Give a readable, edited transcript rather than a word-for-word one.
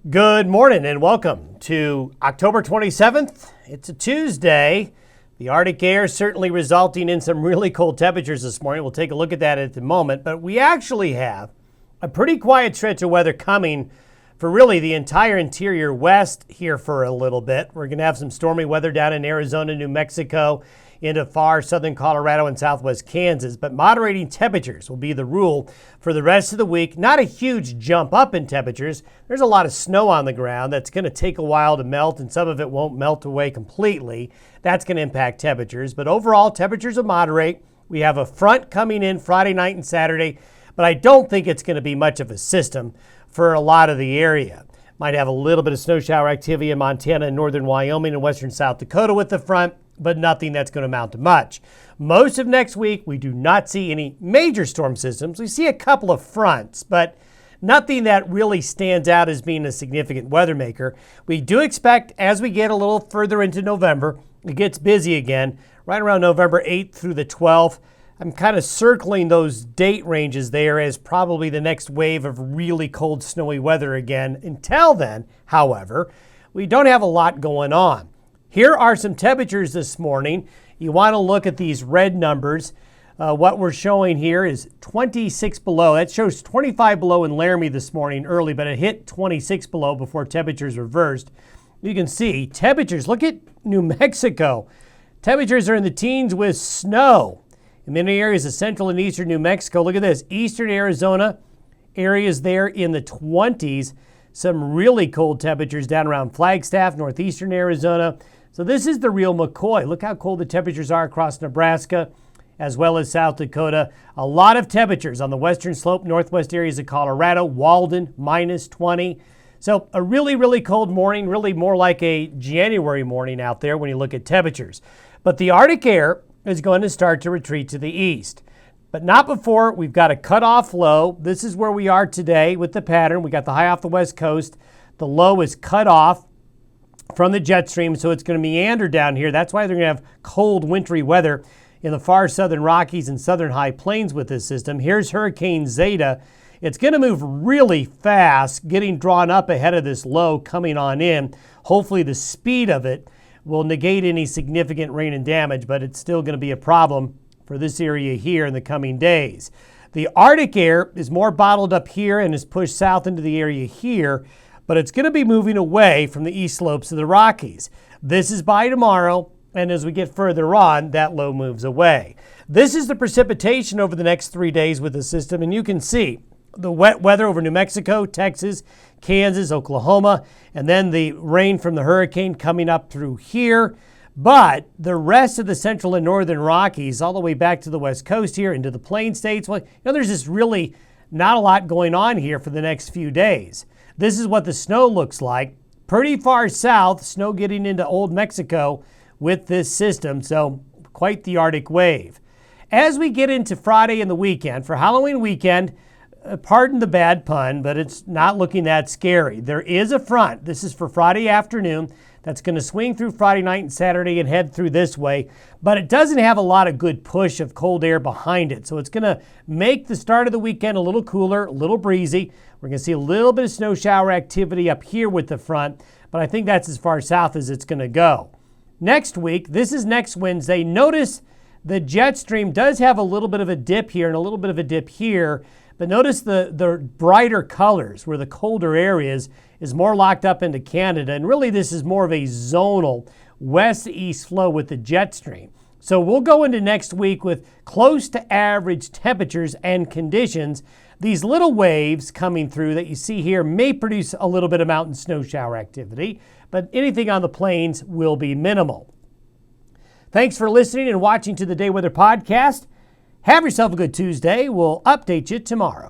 Good morning and welcome to October 27th. It's a Tuesday. The Arctic air certainly resulting in some really cold temperatures this morning. We'll take a look at that at the moment, but we actually have a pretty quiet stretch of weather coming for really the entire interior west here for a little bit. We're going to have some stormy weather down in Arizona, New Mexico, into far southern Colorado and southwest Kansas, but moderating temperatures will be the rule for the rest of the week. Not a huge jump up in temperatures. There's a lot of snow on the ground that's going to take a while to melt, and some of it won't melt away completely. That's going to impact temperatures, but overall temperatures will moderate. We have a front coming in Friday night and Saturday, but I don't think it's going to be much of a system for a lot of the area. Might have a little bit of snow shower activity in Montana and northern Wyoming and western South Dakota with the front, but nothing that's going to amount to much. Most of next week, we do not see any major storm systems. We see a couple of fronts, but nothing that really stands out as being a significant weather maker. We do expect, as we get a little further into November, it gets busy again, right around November 8th through the 12th. I'm kind of circling those date ranges there as probably the next wave of really cold, snowy weather again. Until then, however, we don't have a lot going on. Here are some temperatures this morning. You want to look at these red numbers. What we're showing here is 26 below. That shows 25 below in Laramie this morning early, but it hit 26 below before temperatures reversed. You can see temperatures. Look at New Mexico. Temperatures are in the teens with snow. In many areas of central and eastern New Mexico, look at this. Eastern Arizona, areas there in the 20s. Some really cold temperatures down around Flagstaff, northeastern Arizona. So this is the real McCoy. Look how cold the temperatures are across Nebraska as well as South Dakota. A lot of temperatures on the western slope, northwest areas of Colorado. Walden, minus 20. So a really, really cold morning, really more like a January morning out there when you look at temperatures. But the Arctic air is going to start to retreat to the east. But not before we've got a cutoff low. This is where we are today with the pattern. We got the high off the west coast. The low is cut off from the jet stream, so it's going to meander down here. That's why they're going to have cold, wintry weather in the far southern Rockies and southern high plains with this system. Here's Hurricane Zeta. It's going to move really fast, getting drawn up ahead of this low coming on in. Hopefully the speed of it will negate any significant rain and damage, but it's still going to be a problem for this area here in the coming days. The Arctic air is more bottled up here and is pushed south into the area here, but it's going to be moving away from the east slopes of the Rockies. This is by tomorrow, and as we get further on, that low moves away. This is the precipitation over the next 3 days with the system, and you can see the wet weather over New Mexico, Texas, Kansas, Oklahoma, and then the rain from the hurricane coming up through here. But the rest of the central and northern Rockies, all the way back to the west coast here into the plain states, well, there's just really not a lot going on here for the next few days. This is what the snow looks like. Pretty far south, snow getting into Old Mexico with this system, so quite the Arctic wave. As we get into Friday and the weekend, for Halloween weekend, pardon the bad pun, but it's not looking that scary. There is a front. This is for Friday afternoon. That's going to swing through Friday night and Saturday and head through this way, but it doesn't have a lot of good push of cold air behind it. So it's going to make the start of the weekend a little cooler, a little breezy. We're going to see a little bit of snow shower activity up here with the front, but I think that's as far south as it's going to go. Next week, this is next Wednesday. Notice the jet stream does have a little bit of a dip here and a little bit of a dip here, but notice the brighter colors where the colder air is more locked up into Canada. And really this is more of a zonal west-east flow with the jet stream. So we'll go into next week with close to average temperatures and conditions. These little waves coming through that you see here may produce a little bit of mountain snow shower activity, but anything on the plains will be minimal. Thanks for listening and watching to the Day Weather Podcast. Have yourself a good Tuesday. We'll update you tomorrow.